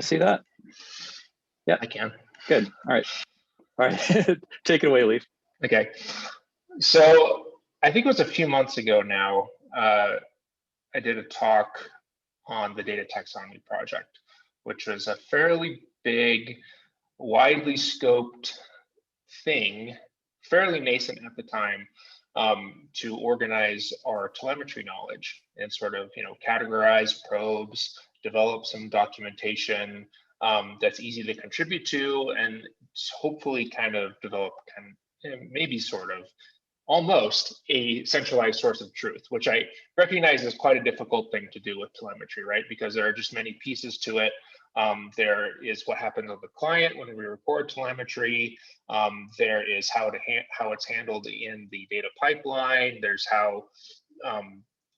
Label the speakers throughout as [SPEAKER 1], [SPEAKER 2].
[SPEAKER 1] see that? Yeah,
[SPEAKER 2] I can.
[SPEAKER 1] Good. All right. Take it away, Leif.
[SPEAKER 2] Okay. So I think it was a few months ago now, I did a talk on the data taxonomy project, which was a fairly big, widely scoped thing, fairly nascent at the time, to organize our telemetry knowledge and sort of, categorize probes, develop some documentation that's easy to contribute to, and hopefully kind of develop maybe sort of almost a centralized source of truth, which I recognize is quite a difficult thing to do with telemetry, right? Because there are just many pieces to it. There is what happens with the client when we record telemetry. There is how it's handled in the data pipeline. There's how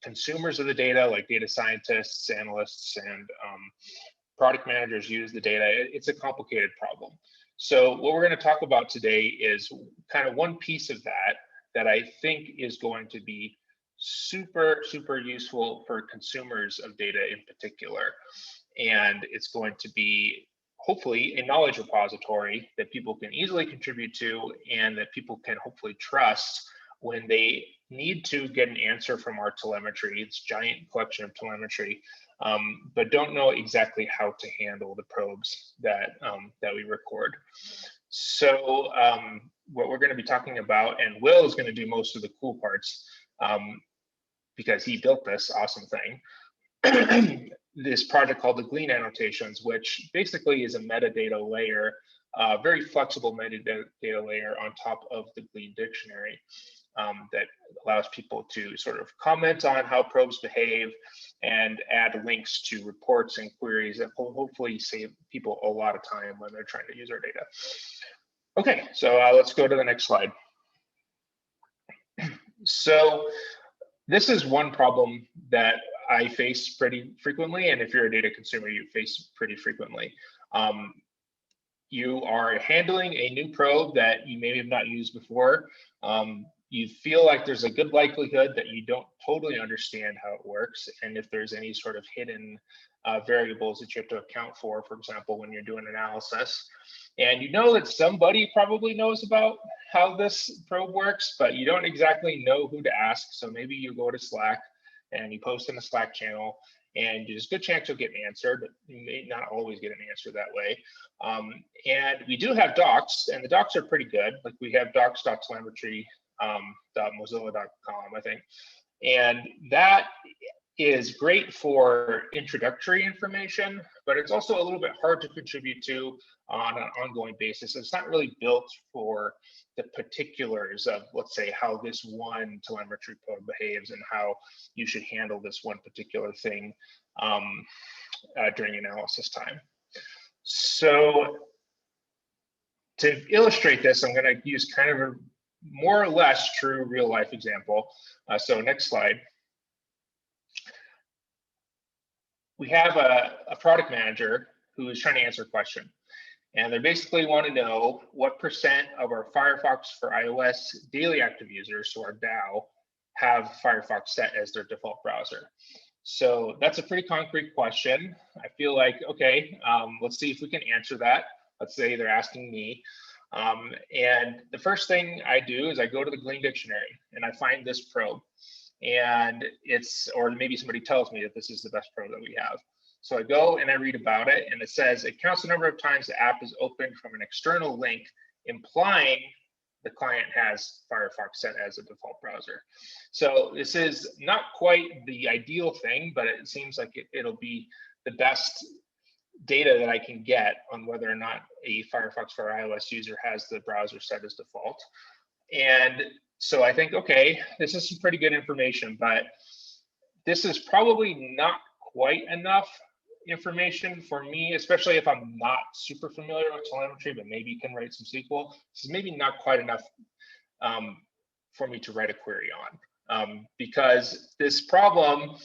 [SPEAKER 2] consumers of the data, like data scientists, analysts, and product managers use the data. It's a complicated problem. So what we're going to talk about today is kind of one piece of that I think is going to be super, super useful for consumers of data in particular. And it's going to be hopefully a knowledge repository that people can easily contribute to and that people can hopefully trust when they need to get an answer from our telemetry. It's a giant collection of telemetry, but don't know exactly how to handle the probes that we record. So what we're going to be talking about, and Will is going to do most of the cool parts because he built this awesome thing, this project called the Glean Annotations, which basically is a metadata layer, very flexible metadata layer on top of the Glean dictionary that allows people to sort of comment on how probes behave and add links to reports and queries that will hopefully save people a lot of time when they're trying to use our data. Okay, so let's go to the next slide. So this is one problem that I face pretty frequently, and if you're a data consumer, you face pretty frequently. You are handling a new probe that you may have not used before. You feel like there's a good likelihood that you don't totally understand how it works, and if there's any sort of hidden variables that you have to account for example, when you're doing analysis. And you know that somebody probably knows about how this probe works, but you don't exactly know who to ask. So maybe you go to Slack and you post in a Slack channel, and there's a good chance you'll get an but you may not always get an answer that way. And we do have docs, and the docs are pretty good. Like we have docs.telemetry.mozilla.com, I think. And that is great for introductory information, but it's also a little bit hard to contribute to on an ongoing basis. It's not really built for the particulars of, let's say, how this one telemetry probe behaves and how you should handle this one particular thing during analysis time. So to illustrate this, I'm going to use kind of a more or less true real life example. So next slide. We have a product manager who is trying to answer a question. And they basically want to know what percent of our Firefox for iOS daily active users, so our DAO, have Firefox set as their default browser. So that's a pretty concrete question. I feel like, okay, let's see if we can answer that. Let's say they're asking me. And the first thing I do is I go to the Glean dictionary and I find this probe. And or maybe somebody tells me that this is the best probe that we have. So I go and I read about it, and it says it counts the number of times the app is opened from an external link, implying the client has Firefox set as a default browser. So this is not quite the ideal thing, but it seems like it'll be the best data that I can get on whether or not a Firefox for iOS user has the browser set as default. And so I think, okay, this is some pretty good information, but this is probably not quite enough information for me, especially if I'm not super familiar with telemetry, but maybe can write some SQL. This is maybe not quite enough for me to write a query on, because this problem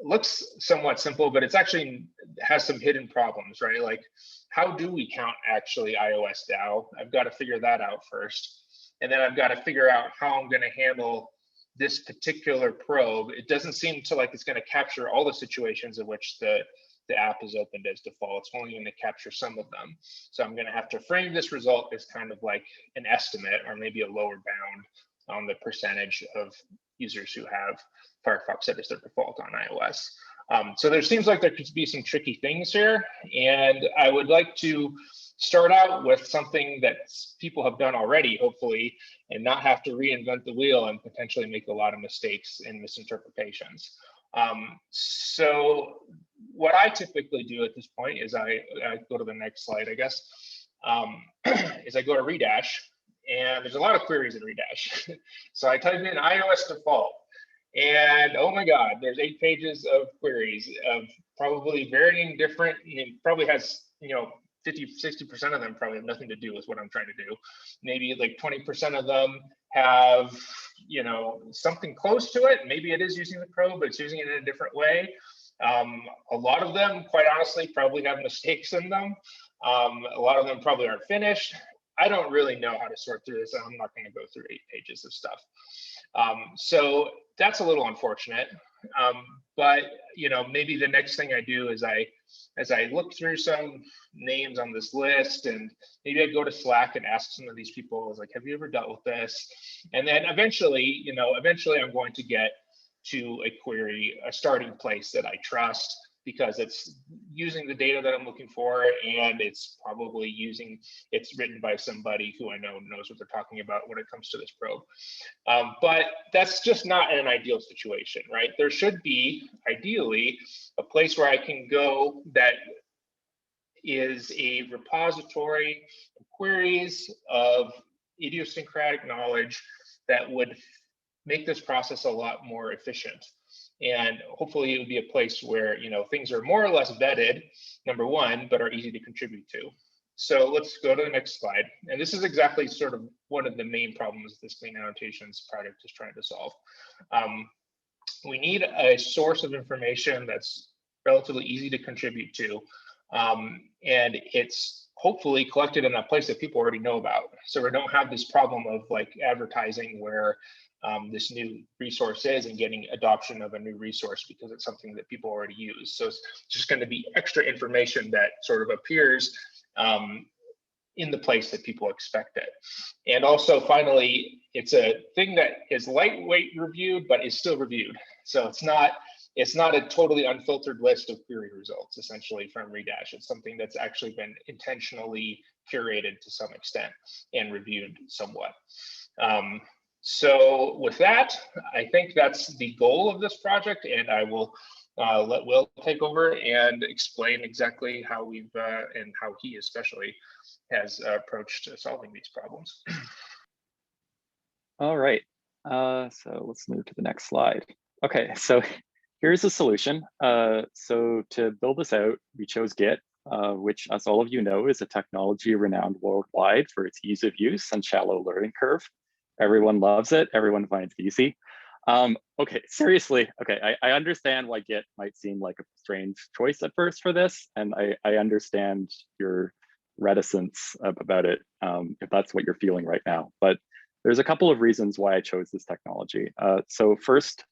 [SPEAKER 2] looks somewhat simple, but it's actually has some hidden problems, right? Like, how do we count actually iOS DAO? I've got to figure that out first. And then I've got to figure out how I'm going to handle this particular probe. It doesn't seem to like it's going to capture all the situations in which the the app is opened as default. It's only going to capture some of them. So I'm going to have to frame this result as kind of like an estimate or maybe a lower bound on the percentage of users who have Firefox set as their default on iOS. So there seems like there could be some tricky things here, and I would like to start out with something that people have done already, hopefully, and not have to reinvent the wheel and potentially make a lot of mistakes and misinterpretations. So what I typically do at this point is I go to the next slide, I guess, is I go to Redash, and there's a lot of queries in Redash. So I type in iOS default, and oh my God, there's 8 pages of queries of probably varying different, it probably has, 50–60% of them probably have nothing to do with what I'm trying to do. Maybe like 20% of them have, something close to it. Maybe it is using the probe, but it's using it in a different way. A lot of them, quite honestly, probably have mistakes in them. A lot of them probably aren't finished. I don't really know how to sort through this. I'm not going to go through 8 pages of stuff. So that's a little unfortunate. But maybe the next thing I do is as I look through some names on this list, and maybe I go to Slack and ask some of these people, I was like, have you ever dealt with this? And then eventually, I'm going to get to a query, a starting place that I trust, because it's using the data that I'm looking for, and it's probably it's written by somebody who I know knows what they're talking about when it comes to this probe. But that's just not an ideal situation, right? There should be, ideally, a place where I can go that is a repository of queries of idiosyncratic knowledge that would make this process a lot more efficient. And hopefully it would be a place where things are more or less vetted, number one, but are easy to contribute to. So let's go to the next slide. And this is exactly sort of one of the main problems this Glean Annotations project is trying to solve. We need a source of information that's relatively easy to contribute to. And it's hopefully collected in a place that people already know about. So we don't have this problem of like advertising where this new resource is and getting adoption of a new resource because it's something that people already use. So it's just going to be extra information that sort of appears in the place that people expect it. And also, finally, it's a thing that is lightweight reviewed, but is still reviewed. So it's not a totally unfiltered list of query results, essentially, from Redash. It's something that's actually been intentionally curated to some extent and reviewed somewhat. So with that, I think that's the goal of this project, and I will let Will take over and explain exactly how we've and how he especially has approached solving these problems.
[SPEAKER 1] All right, so let's move to the next slide. Okay, so here's the solution. So to build this out, we chose Git, which, as all of you know, is a technology renowned worldwide for its ease of use and shallow learning curve. Everyone loves it. Everyone finds it easy. Okay, seriously. Okay, I understand why Git might seem like a strange choice at first for this, and I understand your reticence about it, if that's what you're feeling right now. But there's a couple of reasons why I chose this technology. So first,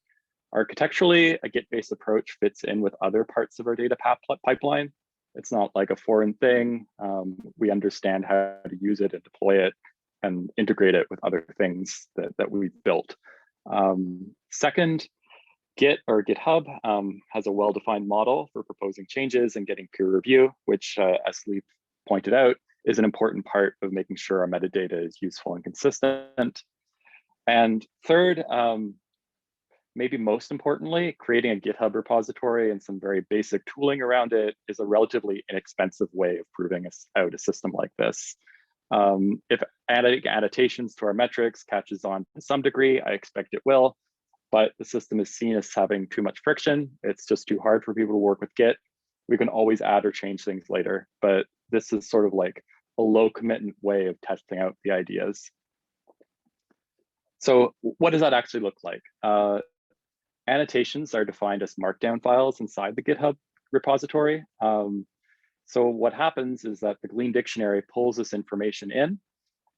[SPEAKER 1] architecturally, a Git-based approach fits in with other parts of our data pipeline. It's not like a foreign thing. We understand how to use it and deploy it and integrate it with other things that we've built. Second, Git or GitHub has a well-defined model for proposing changes and getting peer review, which, as Leif pointed out, is an important part of making sure our metadata is useful and consistent. And third, maybe most importantly, creating a GitHub repository and some very basic tooling around it is a relatively inexpensive way of proving out a system like this. If adding annotations to our metrics catches on to some degree, I expect it will, but the system is seen as having too much friction. It's just too hard for people to work with Git. We can always add or change things later, but this is sort of like a low commitment way of testing out the ideas. So what does that actually look like? Annotations are defined as markdown files inside the GitHub repository. So what happens is that the Glean dictionary pulls this information in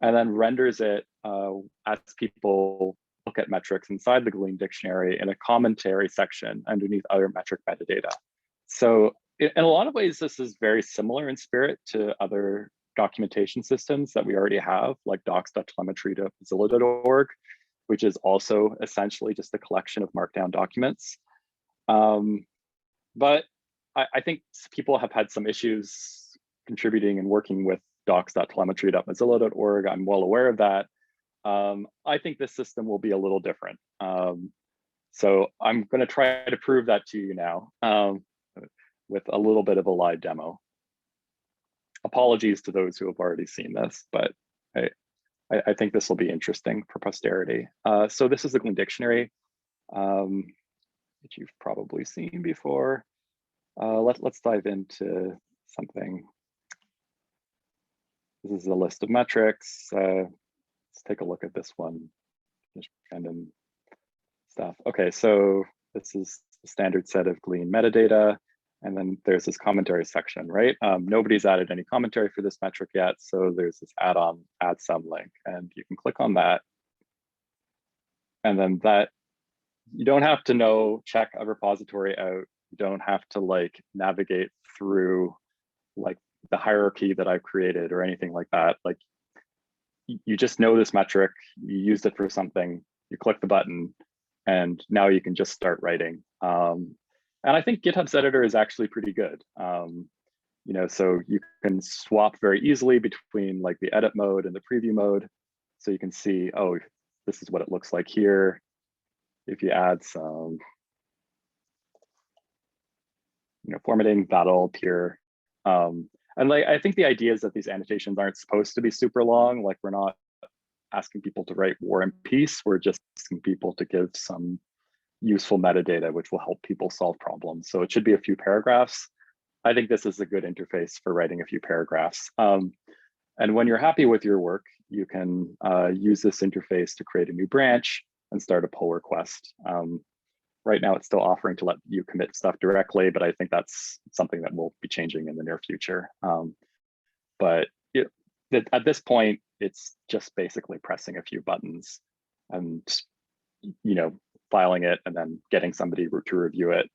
[SPEAKER 1] and then renders it as people look at metrics inside the Glean dictionary in a commentary section underneath other metric metadata. So in a lot of ways, this is very similar in spirit to other documentation systems that we already have, like docs.telemetry.mozilla.org, which is also essentially just a collection of markdown documents. But I think people have had some issues contributing and working with docs.telemetry.mozilla.org. I'm well aware of that. I think this system will be a little different. So I'm going to try to prove that to you now with a little bit of a live demo. Apologies to those who have already seen this, but I think this will be interesting for posterity. So this is the Glean dictionary that you've probably seen before. Let's dive into something. This is a list of metrics. Let's take a look at this one. Just random stuff. Okay, so this is the standard set of Glean metadata. And then there's this commentary section, right? Nobody's added any commentary for this metric yet. So there's this add some link, and you can click on that. And then that, you don't have to check a repository out. You don't have to like navigate through like the hierarchy that I've created or anything like that. Like you just know this metric, you used it for something, you click the button, and now you can just start writing. And I think GitHub's editor is actually pretty good. You know, so you can swap very easily between like the edit mode and the preview mode. So you can see, oh, this is what it looks like here. If you add some, you know, formatting, that'll appear. And like, I think the idea is that these annotations aren't supposed to be super long. Like we're not asking people to write War and Peace. We're just asking people to give some useful metadata, which will help people solve problems. So it should be a few paragraphs. I think this is a good interface for writing a few paragraphs. And when you're happy with your work, you can use this interface to create a new branch and start a pull request. Right now, it's still offering to let you commit stuff directly, but I think that's something that will be changing in the near future. But at this point, it's just basically pressing a few buttons and, you know, filing it and then getting somebody to review it.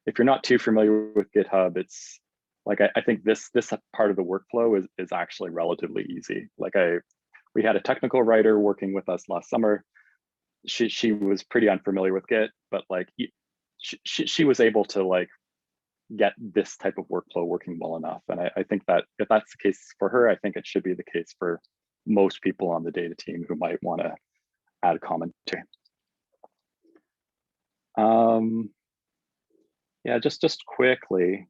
[SPEAKER 1] If you're not too familiar with GitHub, it's like, I think this part of the workflow is actually relatively easy. Like we had a technical writer working with us last summer. She was pretty unfamiliar with Git, but like she was able to like get this type of workflow working well enough. And I think that if that's the case for her, I think it should be the case for most people on the data team who might want to add commentary. Yeah, just quickly,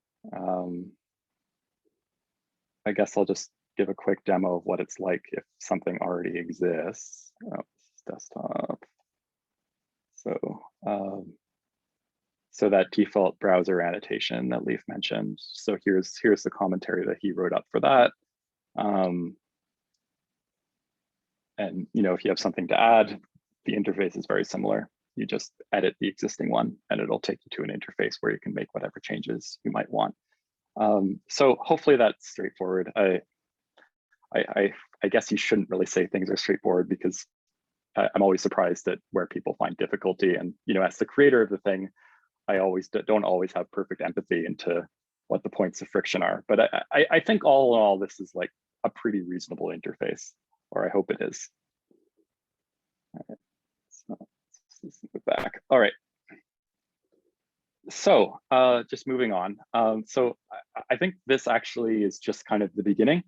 [SPEAKER 1] I guess I'll just give a quick demo of what it's like if something already exists. Oh, desktop. So that default browser annotation that Leif mentioned. So here's the commentary that he wrote up for that. And you know, if you have something to add, the interface is very similar. You just edit the existing one and it'll take you to an interface where you can make whatever changes you might want. So hopefully that's straightforward. I guess you shouldn't really say things are straightforward because I'm always surprised at where people find difficulty. And you know, as the creator of the thing, I don't always have perfect empathy into what the points of friction are. But I think all in all, this is like a pretty reasonable interface, or I hope it is. All right. So let's move back. All right. So just moving on. So I think this actually is just kind of the beginning.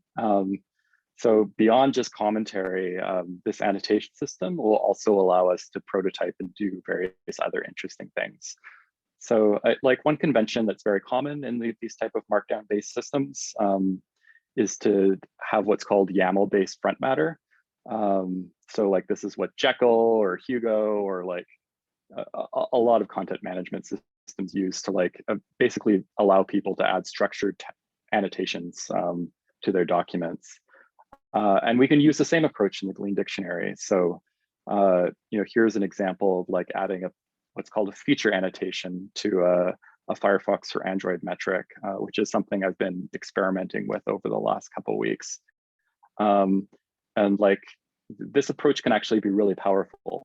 [SPEAKER 1] So beyond just commentary, this annotation system will also allow us to prototype and do various other interesting things. So like one convention that's very common in these type of markdown-based systems is to have what's called YAML-based front matter. So like this is what Jekyll or Hugo or like a lot of content management systems use to like basically allow people to add structured annotations to their documents. And we can use the same approach in the Glean dictionary. So, you know, here's an example of like adding what's called a feature annotation to a Firefox for Android metric, which is something I've been experimenting with over the last couple of weeks. And like this approach can actually be really powerful.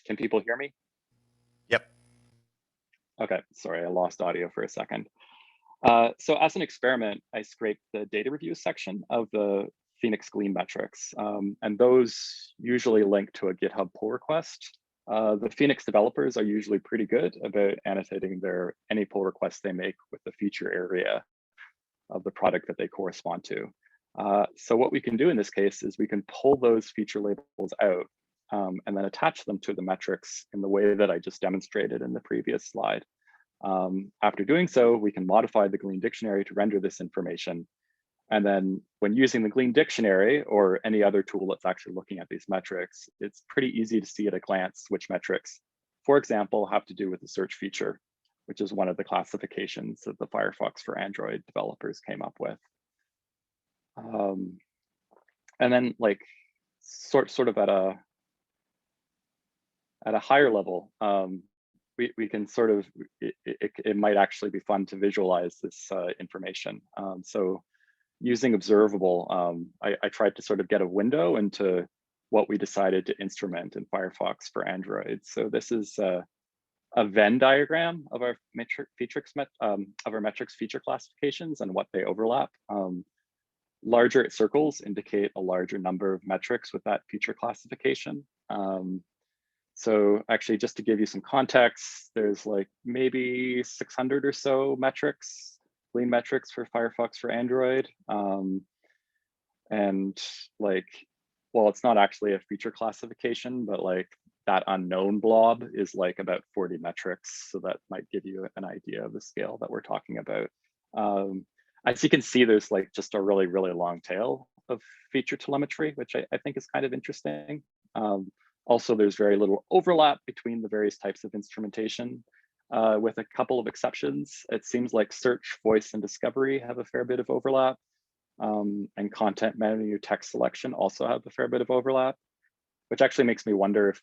[SPEAKER 1] Can people hear me?
[SPEAKER 3] Yep.
[SPEAKER 1] Okay, sorry, I lost audio for a second. So as an experiment, I scraped the data review section of the Phoenix Glean metrics, and those usually link to a GitHub pull request. The Phoenix developers are usually pretty good about annotating any pull requests they make with the feature area of the product that they correspond to. So what we can do in this case is we can pull those feature labels out and then attach them to the metrics in the way that I just demonstrated in the previous slide. After doing so, we can modify the Glean dictionary to render this information. And then when using the Glean dictionary or any other tool that's actually looking at these metrics, it's pretty easy to see at a glance which metrics, for example, have to do with the search feature, which is one of the classifications that the Firefox for Android developers came up with. And then like sort of at a higher level, we can sort of, it might actually be fun to visualize this information. So using observable, I tried to sort of get a window into what we decided to instrument in Firefox for Android. So this is a Venn diagram of our metrics feature classifications and what they overlap. Larger circles indicate a larger number of metrics with that feature classification. So actually, just to give you some context, there's like maybe 600 or so metrics, Glean metrics for Firefox for Android. And like, well, it's not actually a feature classification, but like that unknown blob is like about 40 metrics. So that might give you an idea of the scale that we're talking about. As you can see, there's like just a really, really long tail of feature telemetry, which I think is kind of interesting. Also, there's very little overlap between the various types of instrumentation, with a couple of exceptions. It seems like search, voice, and discovery have a fair bit of overlap, and content menu text selection also have a fair bit of overlap, which actually makes me wonder if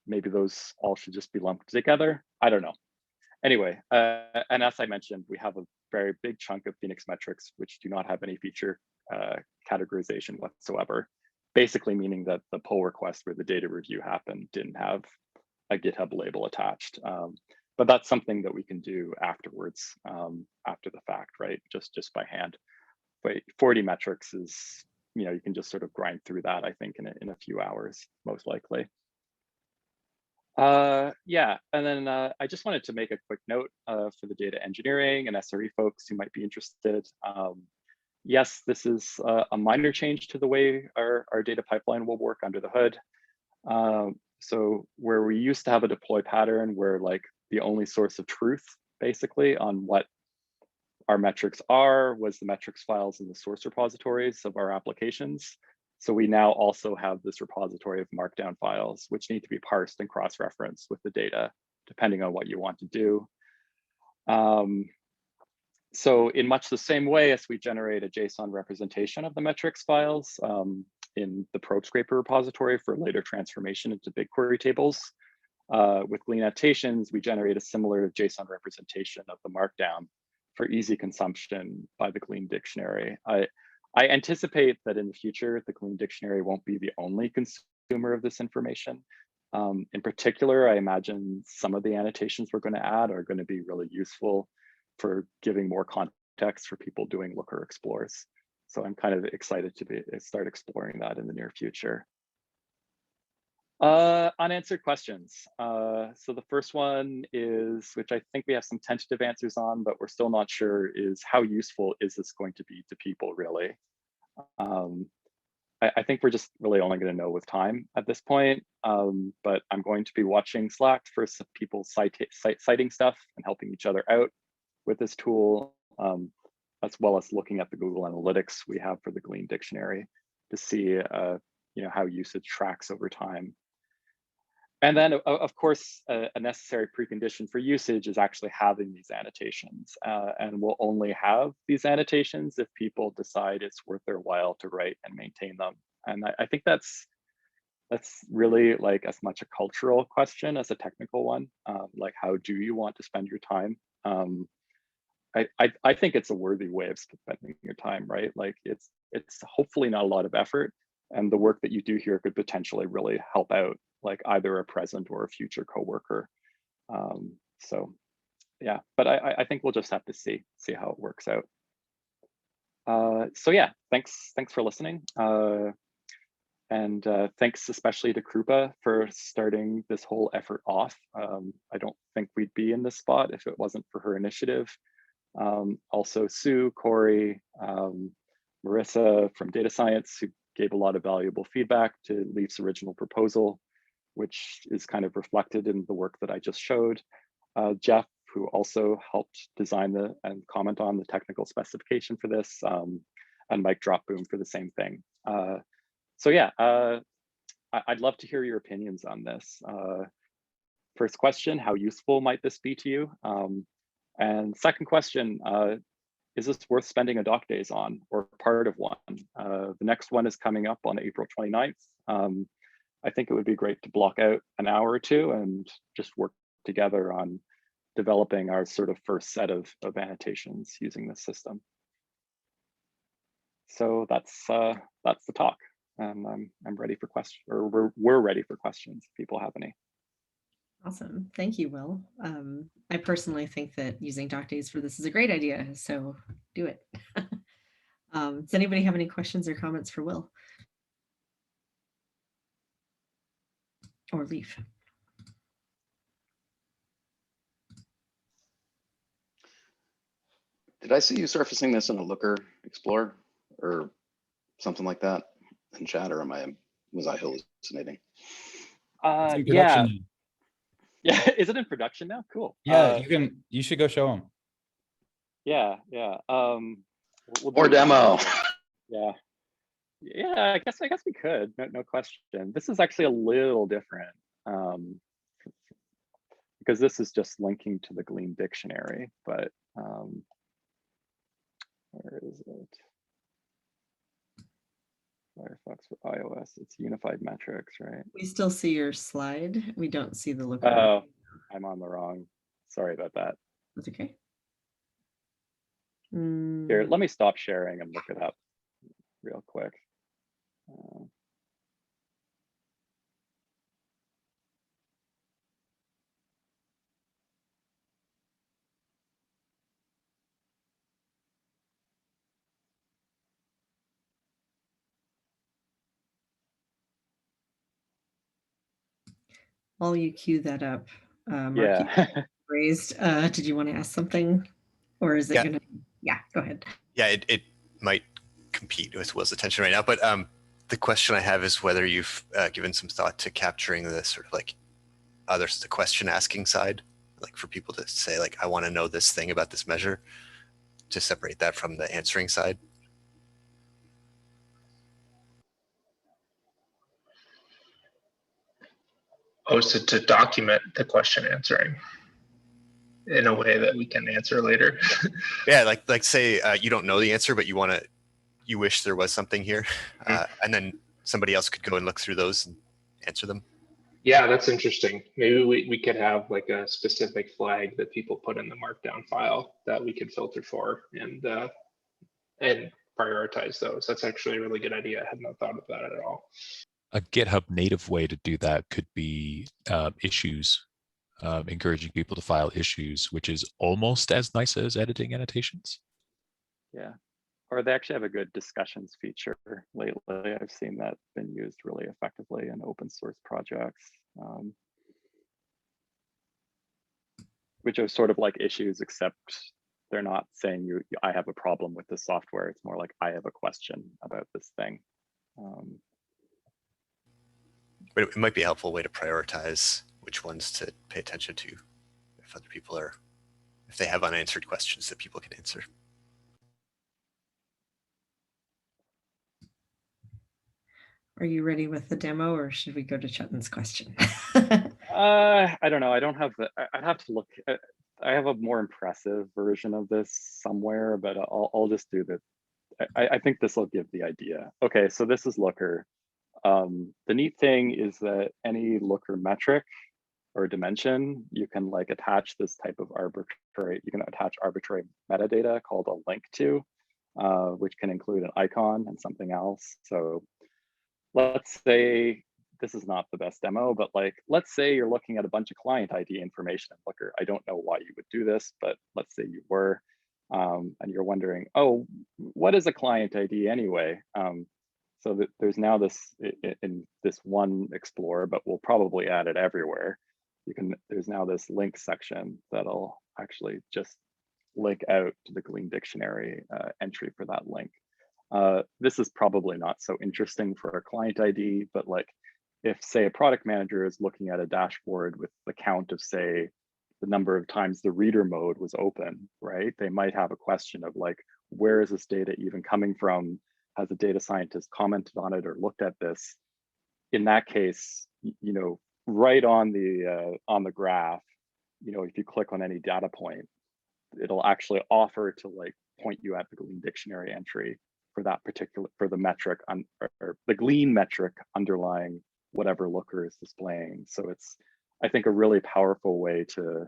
[SPEAKER 1] maybe those all should just be lumped together. I don't know. Anyway, and as I mentioned, we have a very big chunk of Phoenix metrics which do not have any feature categorization whatsoever. Basically meaning that the pull request where the data review happened didn't have a GitHub label attached. But that's something that we can do afterwards, after the fact, right? Just by hand. But 40 metrics is, you can just sort of grind through that, I think, in a few hours, most likely. Yeah, and then I just wanted to make a quick note for the data engineering and SRE folks who might be interested. Yes, this is a minor change to the way our data pipeline will work under the hood. So where we used to have a deploy pattern where like the only source of truth basically on what our metrics are was the metrics files in the source repositories of our applications. So we now also have this repository of markdown files, which need to be parsed and cross-referenced with the data, depending on what you want to do. So in much the same way as we generate a JSON representation of the metrics files in the probe scraper repository for later transformation into BigQuery tables, with Glean Annotations, we generate a similar JSON representation of the markdown for easy consumption by the Glean dictionary. I anticipate that in the future, the Glean dictionary won't be the only consumer of this information. In particular, I imagine some of the annotations we're going to add are going to be really useful for giving more context for people doing looker explores. So I'm kind of excited to start exploring that in the near future. Unanswered questions. So the first one is, which I think we have some tentative answers on, but we're still not sure, is how useful is this going to be to people really? I think we're just really only going to know with time at this point, but I'm going to be watching Slack for some people citing stuff and helping each other out with this tool, as well as looking at the Google Analytics we have for the Glean dictionary to see how usage tracks over time. And then, of course, a necessary precondition for usage is actually having these annotations. And we'll only have these annotations if people decide it's worth their while to write and maintain them. And I think that's really like as much a cultural question as a technical one. Like, how do you want to spend your time? I think it's a worthy way of spending your time, right? Like it's hopefully not a lot of effort, And the work that you do here could potentially really help out like either a present or a future coworker. So yeah, but I think we'll just have to see how it works out. So yeah, thanks for listening. And thanks especially to Krupa for starting this whole effort off. I don't think we'd be in this spot if it wasn't for her initiative. Also Sue, Corey, Marissa from data science, who gave a lot of valuable feedback to Leif's original proposal, which is kind of reflected in the work that I just showed. Jeff, who also helped design and comment on the technical specification for this, and Mike Dropboom for the same thing. So yeah, I'd love to hear your opinions on this. First question, how useful might this be to you? And second question, is this worth spending a doc days on or part of one? The next one is coming up on April 29th. I think it would be great to block out an hour or two and just work together on developing our sort of first set of annotations using this system. So that's the talk. And I'm ready for questions, or we're ready for questions if people have any.
[SPEAKER 3] Awesome. Thank you, Will. I personally think that using doc days for this is a great idea, so do it. Does anybody have any questions or comments for Will? Or Leif?
[SPEAKER 4] Did I see you surfacing this in a Looker Explorer or something like that in chat, or was I hallucinating?
[SPEAKER 1] Yeah. Yeah, is it in production now? Cool.
[SPEAKER 5] Yeah, you should go show them.
[SPEAKER 1] Yeah. We'll
[SPEAKER 4] or demo.
[SPEAKER 1] Yeah. I guess we could. No question. This is actually a little different because this is just linking to the Glean dictionary, but where is it? Firefox for iOS. It's unified metrics, right?
[SPEAKER 3] We still see your slide. We don't see the Looker.
[SPEAKER 1] Oh, I'm on the wrong. Sorry about that.
[SPEAKER 3] That's okay.
[SPEAKER 1] Here, let me stop sharing and look it up real quick.
[SPEAKER 3] While you cue that up, Mark,
[SPEAKER 1] yeah.
[SPEAKER 3] raised. Did you want to ask something, or is it gonna? Yeah, go ahead.
[SPEAKER 6] Yeah, it might compete with Will's attention right now, but the question I have is whether you've given some thought to capturing the sort of like the question asking side, like for people to say like, I want to know this thing about this measure, to separate that from the answering side.
[SPEAKER 2] Oh, so to document the question answering in a way that we can answer later.
[SPEAKER 6] Yeah, like say you don't know the answer, but you wish there was something here, and then somebody else could go and look through those and answer them.
[SPEAKER 2] Yeah, that's interesting. Maybe we could have like a specific flag that people put in the markdown file that we could filter for and prioritize those. That's actually a really good idea. I had not thought of that at all.
[SPEAKER 7] A GitHub native way to do that could be issues, encouraging people to file issues, which is almost as nice as editing annotations.
[SPEAKER 1] Yeah, or they actually have a good discussions feature lately. I've seen that been used really effectively in open source projects, which are sort of like issues, except they're not saying I have a problem with this software. It's more like I have a question about this thing.
[SPEAKER 6] But it might be a helpful way to prioritize which ones to pay attention to if other people if they have unanswered questions that people can answer.
[SPEAKER 3] Are you ready with the demo, or should we go to Chetan's question?
[SPEAKER 1] I don't know. I don't have I'd have to look. I have a more impressive version of this somewhere, but I'll just do that. I think this will give the idea. Okay, so this is Looker. The neat thing is that any Looker metric or dimension, you can like attach this type of arbitrary, you can attach arbitrary metadata called a link to, which can include an icon and something else. So let's say, this is not the best demo, but like, let's say you're looking at a bunch of client ID information in Looker. I don't know why you would do this, but let's say you were, and you're wondering, oh, what is a client ID anyway? So that there's now this in this one Explorer, but we'll probably add it everywhere. There's now this link section that'll actually just link out to the Glean dictionary entry for that link. This is probably not so interesting for a client ID, but like if say a product manager is looking at a dashboard with the count of say the number of times the reader mode was open, right? They might have a question of like, where is this data even coming from? Has a data scientist commented on it or looked at this? In that case, you know, right on the graph, you know, if you click on any data point, it'll actually offer to like point you at the Glean dictionary entry for that particular, for the metric or the Glean metric underlying whatever Looker is displaying. So it's, I think, a really powerful way to,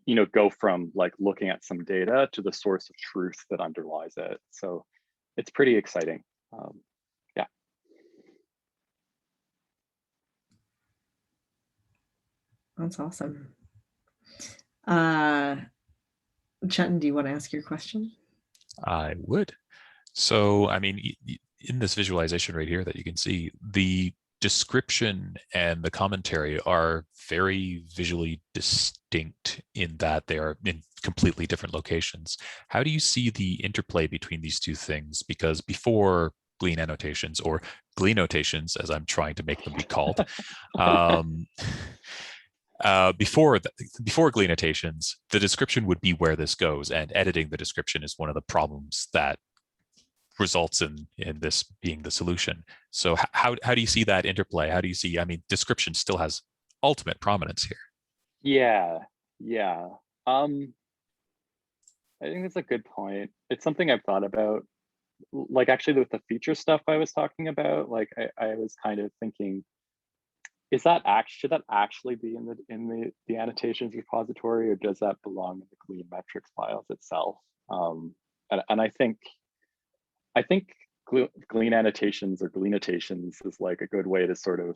[SPEAKER 1] you know, go from like looking at some data to the source of truth that underlies it. So it's pretty exciting. Yeah.
[SPEAKER 3] That's awesome. Chetan, do you want to ask your question?
[SPEAKER 7] I would. So, I mean, in this visualization right here that you can see, the description and the commentary are very visually distinct in that they are in completely different locations. How do you see the interplay between these two things? Because before Glean Annotations, or Glean Annotations, as I'm trying to make them be called, before Glean Annotations, the description would be where this goes, and editing the description is one of the problems that results in this being the solution. So how do you see that interplay? How do you see, I mean, description still has ultimate prominence here.
[SPEAKER 1] Yeah. I think that's a good point. It's something I've thought about. Like actually with the feature stuff I was talking about, like I was kind of thinking, should that actually be in the annotations repository, or does that belong in the Glean metrics files itself? And I think Glean Annotations or Glean Annotations is like a good way to sort of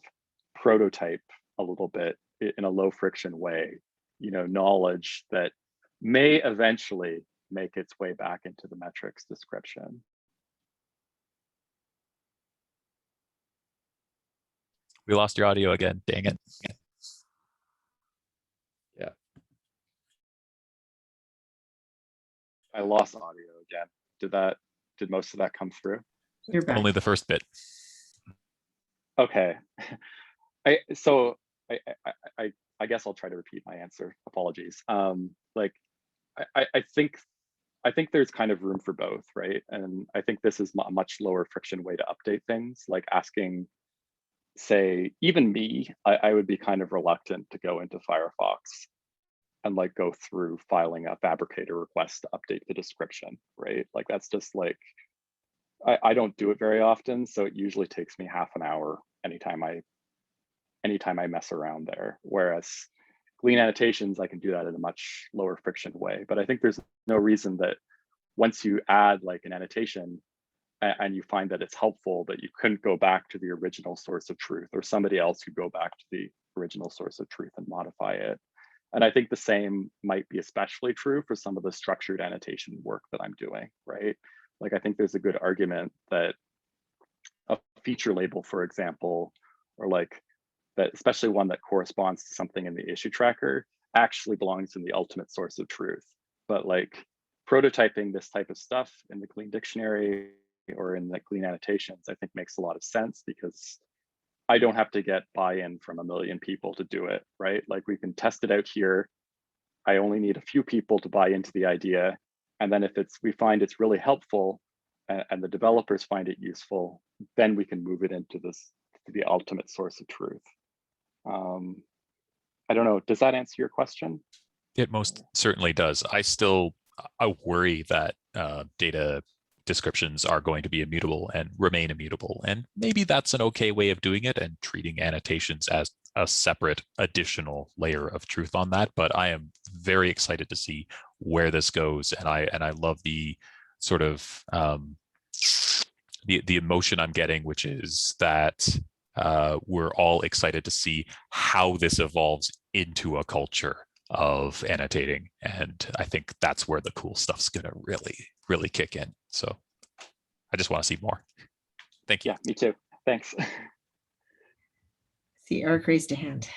[SPEAKER 1] prototype a little bit in a low friction way, you know, knowledge that may eventually make its way back into the metrics description.
[SPEAKER 7] We lost your audio again, dang it.
[SPEAKER 1] Yeah. I lost audio again. Did most of that come through?
[SPEAKER 3] You're back.
[SPEAKER 7] Only the first bit. Okay.
[SPEAKER 1] I guess I'll try to repeat my answer. Apologies. Like I think there's kind of room for both, right? And I think this is a much lower friction way to update things, like asking, say, even me, I would be kind of reluctant to go into Firefox and like go through filing a fabricator request to update the description, right? Like that's just like, I don't do it very often. So it usually takes me half an hour anytime I mess around there. Whereas Glean Annotations, I can do that in a much lower friction way. But I think there's no reason that once you add like an annotation and you find that it's helpful, that you couldn't go back to the original source of truth, or somebody else could go back to the original source of truth and modify it. And I think the same might be especially true for some of the structured annotation work that I'm doing, right? Like, I think there's a good argument that a feature label, for example, or like that, especially one that corresponds to something in the issue tracker, actually belongs in the ultimate source of truth. But like prototyping this type of stuff in the Glean dictionary or in the Glean Annotations, I think makes a lot of sense, because I don't have to get buy-in from a million people to do it, right? Like we can test it out here. I only need a few people to buy into the idea. And then if we find it's really helpful and the developers find it useful, then we can move it into the ultimate source of truth. I don't know, does that answer your question?
[SPEAKER 7] It most certainly does. I worry that data descriptions are going to be immutable and remain immutable. And maybe that's an okay way of doing it and treating annotations as a separate additional layer of truth on that. But I am very excited to see where this goes. And I love the sort of the emotion I'm getting, which is that we're all excited to see how this evolves into a culture of annotating. And I think that's where the cool stuff's gonna really kick in. So I just want to see more. Thank you.
[SPEAKER 1] Yeah, me too. Thanks.
[SPEAKER 3] See, Eric raised a hand.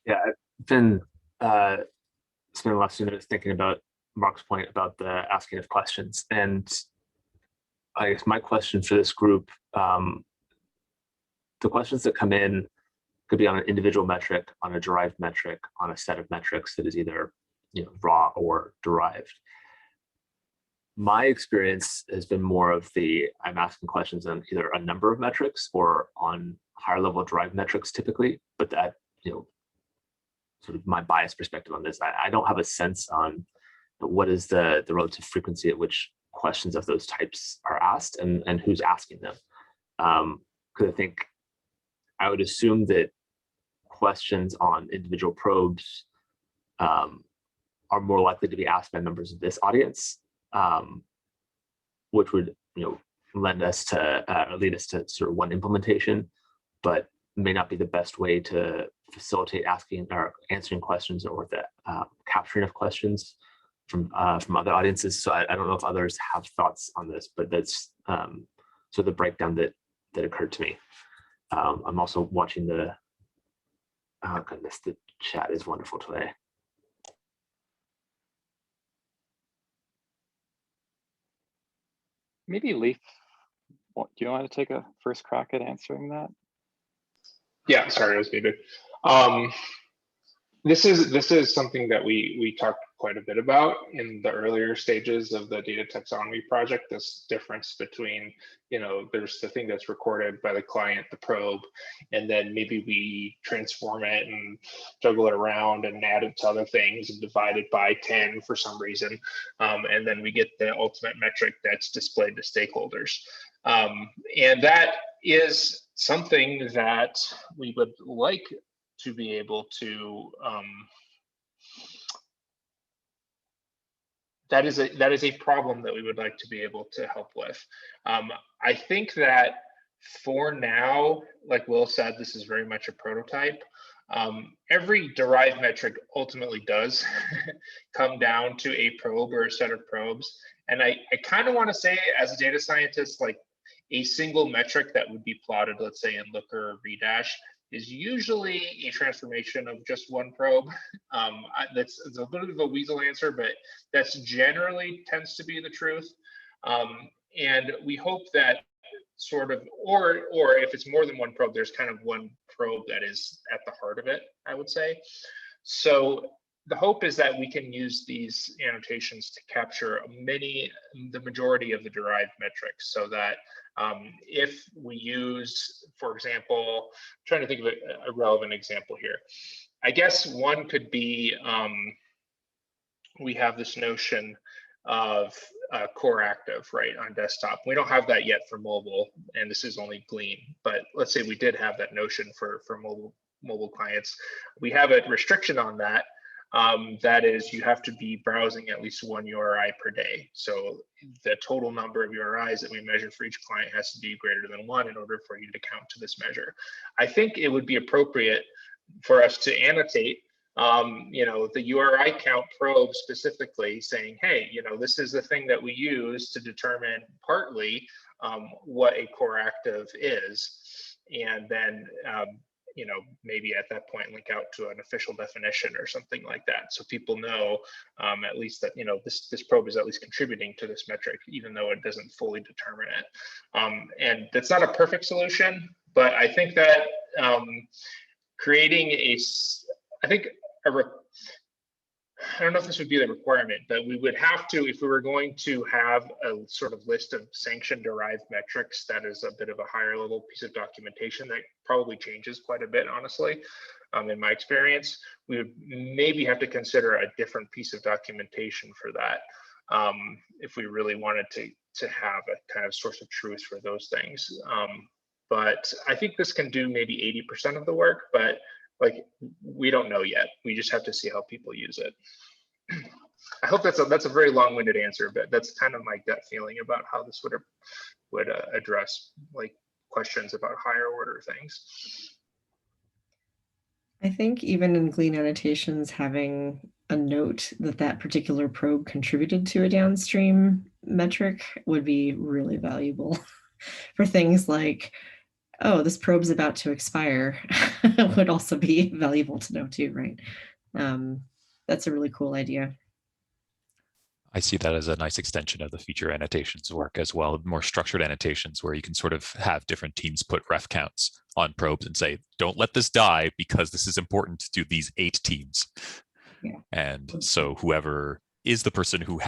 [SPEAKER 8] Yeah, I've been spending the last few minutes thinking about Mark's point about the asking of questions. And I guess my question for this group, the questions that come in could be on an individual metric, on a derived metric, on a set of metrics that is either raw or derived. My experience has been more of I'm asking questions on either a number of metrics or on higher level derived metrics typically, but that, sort of my biased perspective on this, I don't have a sense on what is the relative frequency at which questions of those types are asked and who's asking them. Because I think I would assume that questions on individual probes are more likely to be asked by members of this audience, which would lead us to sort of one implementation, but may not be the best way to facilitate asking or answering questions or the capturing of questions from other audiences. So I don't know if others have thoughts on this, but that's sort of the breakdown that occurred to me. I'm also watching the chat is wonderful today.
[SPEAKER 1] Maybe Leif, do you want to take a first crack at answering that?
[SPEAKER 2] Yeah, sorry, I was muted. This is something that we talked quite a bit about in the earlier stages of the data taxonomy project. This difference between, there's the thing that's recorded by the client, the probe, and then maybe we transform it and juggle it around and add it to other things and divide it by 10 for some reason, and then we get the ultimate metric that's displayed to stakeholders. And that is something that we would like to be able to, that is a problem that we would like to be able to help with. I think that for now, like Will said, this is very much a prototype. Every derived metric ultimately does come down to a probe or a set of probes. And I kind of want to say, as a data scientist, like a single metric that would be plotted, let's say in Looker or Redash, is usually a transformation of just one probe. That's a bit of a weasel answer, but that's generally tends to be the truth. And we hope that sort of, or if it's more than one probe, there's kind of one probe that is at the heart of it, I would say. So the hope is that we can use these annotations to capture the majority of the derived metrics, so that if we use, for example, I'm trying to think of a relevant example here. I guess one could be, we have this notion of core active, right, on desktop. We don't have that yet for mobile, and this is only Glean, but let's say we did have that notion for mobile clients. We have a restriction on that. That is, you have to be browsing at least one URI per day. So the total number of URIs that we measure for each client has to be greater than 1 in order for you to count to this measure. I think it would be appropriate for us to annotate, the URI count probe specifically, saying, hey, this is the thing that we use to determine partly what a core active is, and then maybe at that point link out to an official definition or something like that, so people know at least that this probe is at least contributing to this metric, even though it doesn't fully determine it. And that's not a perfect solution, but I think that creating I don't know if this would be the requirement, but we would have to, if we were going to have a sort of list of sanction derived metrics, that is a bit of a higher level piece of documentation that probably changes quite a bit, honestly, in my experience. We would maybe have to consider a different piece of documentation for that, if we really wanted to have a kind of source of truth for those things. But I think this can do maybe 80% of the work, but we don't know yet. We just have to see how people use it. I hope that's a very long-winded answer, but that's kind of my gut feeling about how this would address like questions about higher order things.
[SPEAKER 3] I think even in Glean Annotations, having a note that that particular probe contributed to a downstream metric would be really valuable for things like, oh, this probe's about to expire would also be valuable to know too, right? That's a really cool idea.
[SPEAKER 7] I see that as a nice extension of the feature annotations work as well, more structured annotations where you can sort of have different teams put ref counts on probes and say, don't let this die because this is important to these 8 teams.
[SPEAKER 3] Yeah.
[SPEAKER 7] And so whoever is the person who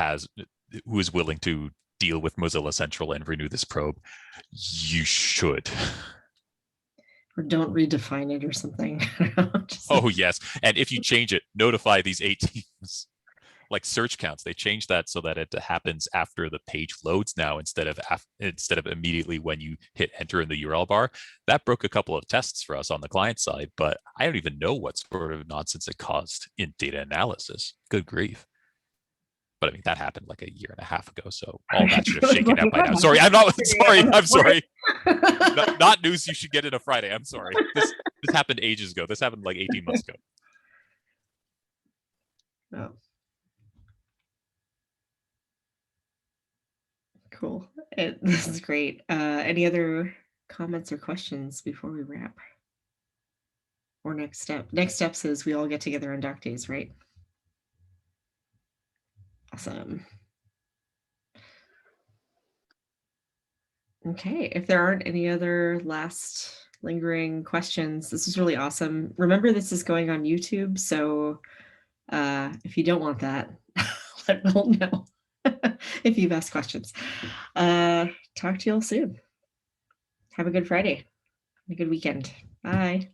[SPEAKER 7] is willing to deal with Mozilla Central and renew this probe, you should.
[SPEAKER 3] Or don't redefine it or something.
[SPEAKER 7] Oh, yes. And if you change it, notify these 8 teams. Like search counts, they changed that so that it happens after the page loads now instead of immediately when you hit enter in the URL bar. That broke a couple of tests for us on the client side, but I don't even know what sort of nonsense it caused in data analysis. Good grief. But I mean, that happened like a year and a half ago, so all that should have shaken out by now. Sorry, I'm sorry. Not news you should get in a Friday. I'm sorry. This happened ages ago. This happened like 18 months ago.
[SPEAKER 3] Oh. Cool. This is great. Any other comments or questions before we wrap? Or next step? Next steps is we all get together on doc days, right? Awesome. Okay, if there aren't any other last lingering questions, this is really awesome. Remember, this is going on YouTube, so if you don't want that, let Will know if you've asked questions. Talk to you all soon. Have a good Friday. Have a good weekend. Bye.